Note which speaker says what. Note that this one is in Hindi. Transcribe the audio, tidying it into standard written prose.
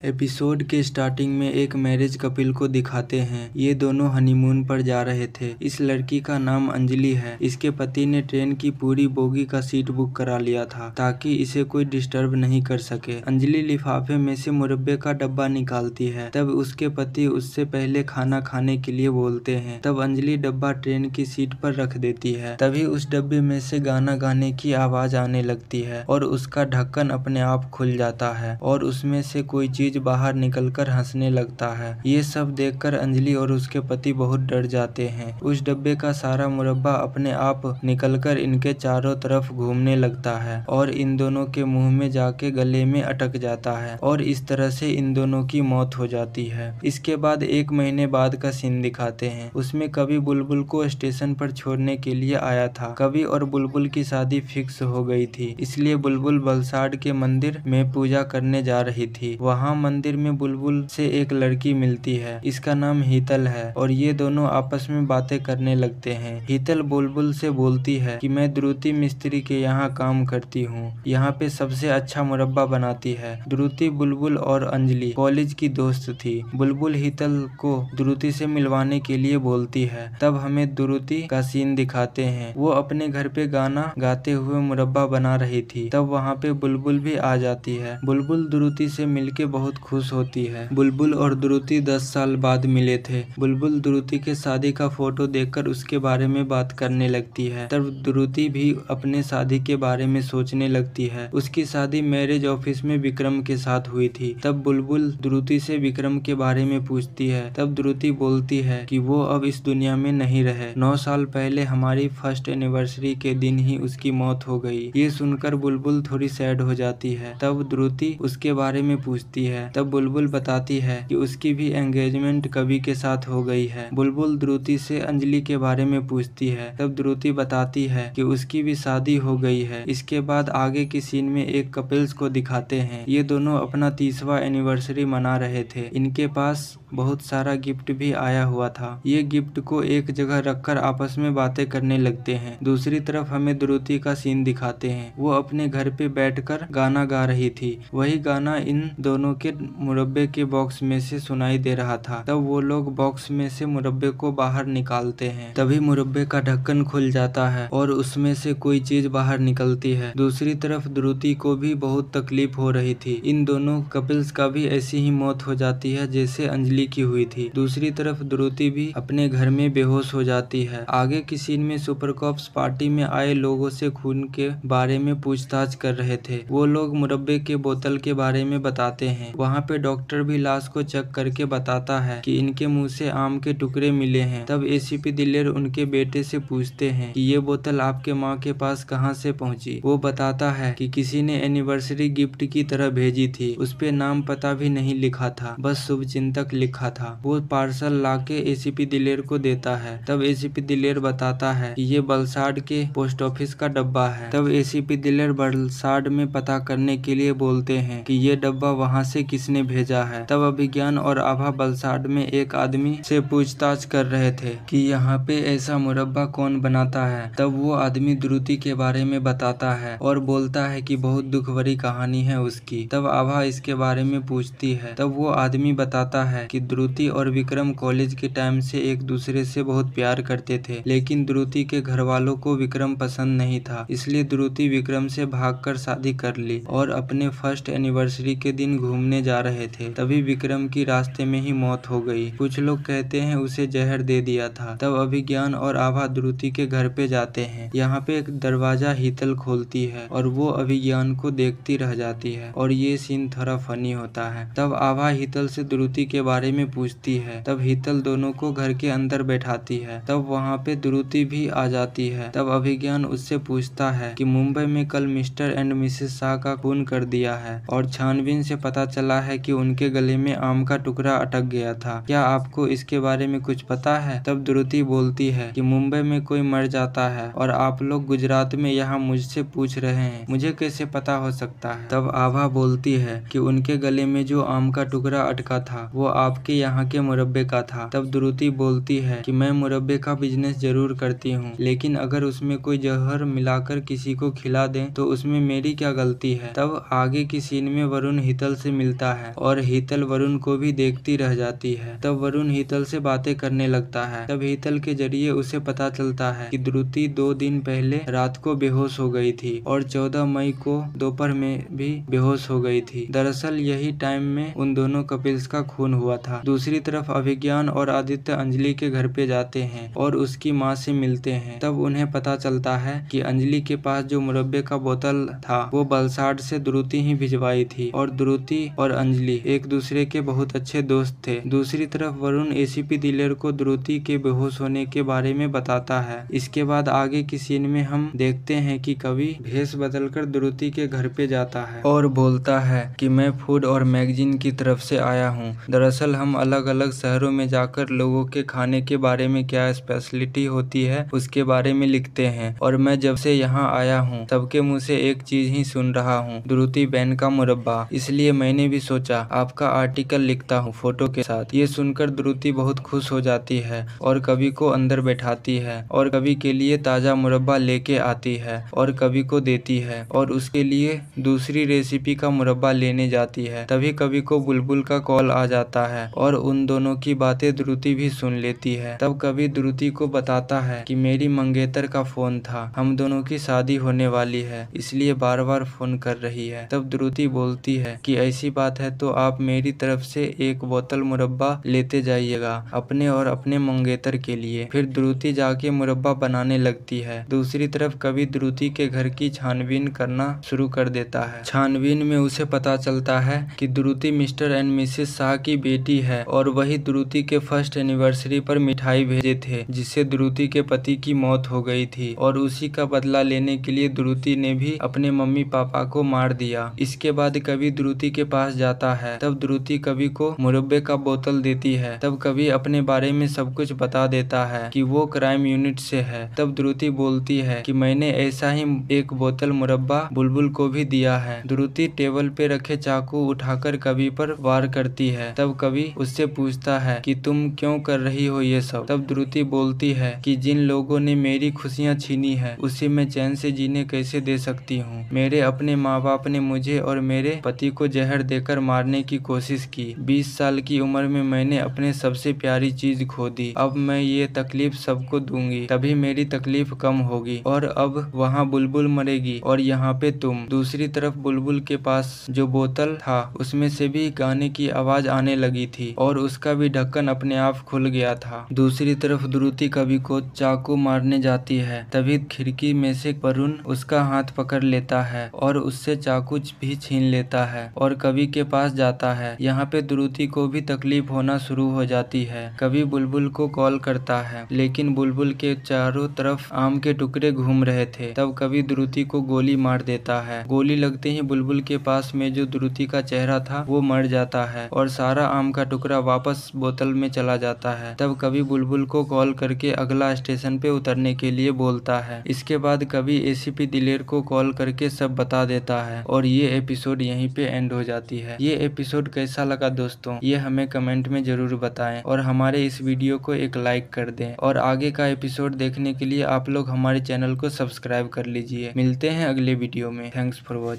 Speaker 1: एपिसोड के स्टार्टिंग में एक मैरिज कपिल को दिखाते हैं। ये दोनों हनीमून पर जा रहे थे। इस लड़की का नाम अंजलि है। इसके पति ने ट्रेन की पूरी बोगी का सीट बुक करा लिया था ताकि इसे कोई डिस्टर्ब नहीं कर सके। अंजलि लिफाफे में से मुरब्बे का डब्बा निकालती है। तब उसके पति उससे पहले खाना खाने के लिए बोलते हैं। तब अंजलि डब्बा ट्रेन की सीट पर रख देती है। तभी उस डब्बे में से गाना गाने की आवाज आने लगती है और उसका ढक्कन अपने आप खुल जाता है और उसमें से कोई चीज बाहर निकलकर हंसने लगता है। ये सब देखकर अंजलि और उसके पति बहुत डर जाते हैं। उस डब्बे का सारा मुरब्बा अपने आप निकलकर इनके चारों तरफ घूमने लगता है और इन दोनों के मुंह में जाके गले में अटक जाता है और इस तरह से इन दोनों की मौत हो जाती है। इसके बाद 1 महीने बाद का सीन दिखाते हैं। उसमें कवि बुलबुल को स्टेशन पर छोड़ने के लिए आया था। कवि और बुलबुल की शादी फिक्स हो गई थी, इसलिए बुलबुल वलसाड के मंदिर में पूजा करने जा रही थी। वहाँ मंदिर में बुलबुल से एक लड़की मिलती है। इसका नाम हीतल है और ये दोनों आपस में बातें करने लगते हैं। हीतल बुलबुल से बोलती है कि मैं द्रुति मिस्त्री के यहाँ काम करती हूँ। यहाँ पे सबसे अच्छा मुरब्बा बनाती है। द्रुति, बुलबुल और अंजलि कॉलेज की दोस्त थी। बुलबुल हीतल को द्रुति से मिलवाने के लिए बोलती है। तब हमें द्रुति का सीन दिखाते हैं। वो अपने घर पे गाना गाते हुए मुरब्बा बना रही थी। तब वहाँ पे बुलबुल भी आ जाती है। बुलबुल द्रुति से मिलके बहुत खुश होती है। बुलबुल और द्रुति 10 साल बाद मिले थे। बुलबुल द्रुति के शादी का फोटो देखकर उसके बारे में बात करने लगती है। तब द्रुति भी अपने शादी के बारे में सोचने लगती है। उसकी शादी मैरिज ऑफिस में विक्रम के साथ हुई थी। तब बुलबुल द्रुति से विक्रम के बारे में पूछती है। तब द्रुति बोलती है कि वो अब इस दुनिया में नहीं रहे। 9 साल पहले हमारी फर्स्ट एनिवर्सरी के दिन ही उसकी मौत हो गई। ये सुनकर बुलबुल थोड़ी सैड हो जाती है। तब द्रुति उसके बारे में पूछती है। तब बुलबुल बताती है कि उसकी भी एंगेजमेंट कवि के साथ हो गई है। बुलबुल द्रुति से अंजलि के बारे में पूछती है। तब द्रुति बताती है कि उसकी भी शादी हो गई है। इसके बाद आगे की सीन में एक कपल्स को दिखाते हैं। ये दोनों अपना 30वां एनिवर्सरी मना रहे थे। इनके पास बहुत सारा गिफ्ट भी आया हुआ था। ये गिफ्ट को एक जगह रखकर आपस में बातें करने लगते हैं। दूसरी तरफ हमें द्रुति का सीन दिखाते हैं। वो अपने घर पे बैठकर गाना गा रही थी। वही गाना इन दोनों के मुरब्बे के बॉक्स में से सुनाई दे रहा था। तब वो लोग बॉक्स में से मुरब्बे को बाहर निकालते हैं। तभी मुरब्बे का ढक्कन खुल जाता है और उसमें से कोई चीज बाहर निकलती है। दूसरी तरफ द्रुति को भी बहुत तकलीफ हो रही थी। इन दोनों कपल्स का भी ऐसी ही मौत हो जाती है जैसे अंजलि की हुई थी। दूसरी तरफ द्रुति भी अपने घर में बेहोश हो जाती है। आगे की सीन में सुपर कॉप्स पार्टी में आए लोगों से खून के बारे में पूछताछ कर रहे थे। वो लोग मुरब्बे के बोतल के बारे में बताते हैं। वहाँ पे डॉक्टर भी लाश को चेक करके बताता है कि इनके मुंह से आम के टुकड़े मिले हैं। तब एसीपी दिलेर उनके बेटे से पूछते हैं कि ये बोतल आपके माँ के पास कहाँ से पहुँची। वो बताता है कि किसी ने एनिवर्सरी गिफ्ट की तरह भेजी थी। उस पे नाम पता भी नहीं लिखा था, बस शुभचिंतक लिखा था। वो पार्सल लाके एसीपी दिलेर को देता है। तब एसीपी दिलेर बताता है कि ये वलसाड के पोस्ट ऑफिस का डब्बा है। तब एसीपी दिलेर वलसाड में पता करने के लिए बोलते हैं कि ये डब्बा वहाँ से किसने भेजा है। तब अभिज्ञान और आभा वलसाड में एक आदमी से पूछताछ कर रहे थे कि यहाँ पे ऐसा मुरब्बा कौन बनाता है। तब वो आदमी द्रुति के बारे में बताता है और बोलता है कि बहुत दुख भरी कहानी है उसकी। तब आभा इसके बारे में पूछती है। तब वो आदमी बताता है कि द्रुति और विक्रम कॉलेज के टाइम से एक दूसरे से बहुत प्यार करते थे, लेकिन द्रुति के घर वालों को विक्रम पसंद नहीं था, इसलिए द्रुति विक्रम से भागकर शादी कर ली और अपने फर्स्ट एनिवर्सरी के दिन घूमने जा रहे थे। तभी विक्रम की रास्ते में ही मौत हो गई। कुछ लोग कहते हैं उसे जहर दे दिया था। तब अभिज्ञान और आभा द्रुति के घर पे जाते हैं। यहाँ पे एक दरवाजा हीतल खोलती है और वो अभिज्ञान को देखती रह जाती है और ये सीन थोड़ा फनी होता है। तब आभा हीतल से द्रुति के बारे में पूछती है। तब हीतल दोनों को घर के अंदर बैठाती है। तब वहाँ पे द्रुति भी आ जाती है। तब अभिज्ञान उससे पूछता है कि मुंबई में कल मिस्टर एंड मिसेस शाह का खून कर दिया है और छानबीन से पता चला है कि उनके गले में आम का टुकड़ा अटक गया था। क्या आपको इसके बारे में कुछ पता है? तब द्रुति बोलती है कि मुंबई में कोई मर जाता है और आप लोग गुजरात में यहाँ मुझसे पूछ रहे हैं, मुझे कैसे पता हो सकता है? तब आभा बोलती है कि उनके गले में जो आम का टुकड़ा अटका था वो आपके यहाँ के मुरब्बे का था। तब द्रुति बोलती है कि मैं मुरब्बे का बिजनेस जरूर करती हूँ, लेकिन अगर उसमें कोई जहर मिलाकर किसी को खिला दें तो उसमें मेरी क्या गलती है? तब आगे की सीन में वरुण हीतल से मिलता मिलता है और हीतल वरुण को भी देखती रह जाती है। तब वरुण हीतल से बातें करने लगता है। तब हीतल के जरिए उसे पता चलता है कि द्रुति 2 दिन पहले रात को बेहोश हो गई थी और 14 मई को दोपहर में भी बेहोश हो गई थी। दरअसल यही टाइम में उन दोनों कपिल्स का खून हुआ था। दूसरी तरफ अभिज्ञान और आदित्य अंजलि के घर पे जाते हैं और उसकी माँ से मिलते हैं। तब उन्हें पता चलता है कि अंजलि के पास जो मुरब्बे का बोतल था वो वलसाड से द्रुति ही भिजवाई थी और द्रुति और अंजलि एक दूसरे के बहुत अच्छे दोस्त थे। दूसरी तरफ वरुण एसीपी दिलेर को द्रुति के बेहोश होने के बारे में बताता है। इसके बाद आगे की सीन में हम देखते हैं कि कवि भेष बदलकर द्रुति के घर पे जाता है और बोलता है कि मैं फूड और मैगजीन की तरफ से आया हूँ। दरअसल हम अलग अलग शहरों में जाकर लोगों के खाने के बारे में क्या स्पेशलिटी होती है उसके बारे में लिखते हैं और मैं जब से यहाँ आया हूँ सबके मुँह से एक चीज ही सुन रहा हूँ, द्रुति बैन का मुरब्बा। इसलिए मैंने भी सोचा आपका आर्टिकल लिखता हूँ फोटो के साथ। ये सुनकर द्रुति बहुत खुश हो जाती है और कवि को अंदर बैठाती है और कवि के लिए ताजा मुरब्बा लेके आती है और कवि को देती है और उसके लिए दूसरी रेसिपी का मुरब्बा लेने जाती है। तभी कवि को बुलबुल का कॉल आ जाता है और उन दोनों की बातें द्रुति भी सुन लेती है। तब कवि द्रुति को बताता है कि मेरी मंगेतर का फोन था, हम दोनों की शादी होने वाली है इसलिए बार बार फोन कर रही है। तब द्रुति बोलती है कि ऐसी बात है तो आप मेरी तरफ से एक बोतल मुरब्बा लेते जाइएगा अपने और अपने मंगेतर के लिए। फिर द्रुति जाके मुरब्बा बनाने लगती है। दूसरी तरफ कवि द्रुति के घर की छानबीन करना शुरू कर देता है। छानबीन में उसे पता चलता है कि द्रुति मिस्टर एंड मिसेस शाह की बेटी है और वही द्रुति के फर्स्ट एनिवर्सरी पर मिठाई भेजे थे जिससे द्रुति के पति की मौत हो गई थी और उसी का बदला लेने के लिए द्रुति ने भी अपने मम्मी पापा को मार दिया। इसके बाद कवि द्रुति के पास जाता है। तब द्रुति कवि को मुरब्बे का बोतल देती है। तब कवि अपने बारे में सब कुछ बता देता है कि वो क्राइम यूनिट से है। तब द्रुति बोलती है कि मैंने ऐसा ही एक बोतल मुरब्बा बुलबुल को भी दिया है। द्रुति टेबल पे रखे चाकू उठाकर कवि पर वार करती है। तब कवि उससे पूछता है कि तुम क्यों कर रही हो ये सब। तब द्रुति बोलती है कि जिन लोगों ने मेरी खुशियाँ छीनी है उसे मैं चैन से जीने कैसे दे सकती हूँ। मेरे अपने माँ बाप ने मुझे और मेरे पति को जहर देकर मारने की कोशिश की। 20 साल की उम्र में मैंने अपने सबसे प्यारी चीज खो दी। अब मैं ये तकलीफ सबको दूंगी तभी मेरी तकलीफ कम होगी और अब वहाँ बुलबुल मरेगी और यहाँ पे तुम। दूसरी तरफ बुलबुल के पास जो बोतल था उसमें से भी गाने की आवाज आने लगी थी और उसका भी ढक्कन अपने आप खुल गया था। दूसरी तरफ द्रुति कवि को चाकू मारने जाती है। तभी खिड़की में से वरुण उसका हाथ पकड़ लेता है और उससे चाकू भी छीन लेता है और कवि के पास जाता है। यहाँ पे द्रुति को भी तकलीफ होना शुरू हो जाती है। कवि बुलबुल को कॉल करता है लेकिन बुलबुल के चारों तरफ आम के टुकड़े घूम रहे थे। तब कवि द्रुति को गोली मार देता है। गोली लगते ही बुलबुल के पास में जो द्रुति का चेहरा था वो मर जाता है और सारा आम का टुकड़ा वापस बोतल में चला जाता है। तब कवि बुलबुल को कॉल करके अगला स्टेशन पे उतरने के लिए बोलता है। इसके बाद कवि एसीपी दिलेर को कॉल करके सब बता देता है और ये एपिसोड यहीं पे एंड हो जाती है। ये एपिसोड कैसा लगा दोस्तों ये हमें कमेंट में जरूर बताएं और हमारे इस वीडियो को एक लाइक कर दें और आगे का एपिसोड देखने के लिए आप लोग हमारे चैनल को सब्सक्राइब कर लीजिए। मिलते हैं अगले वीडियो में। Thanks for watching.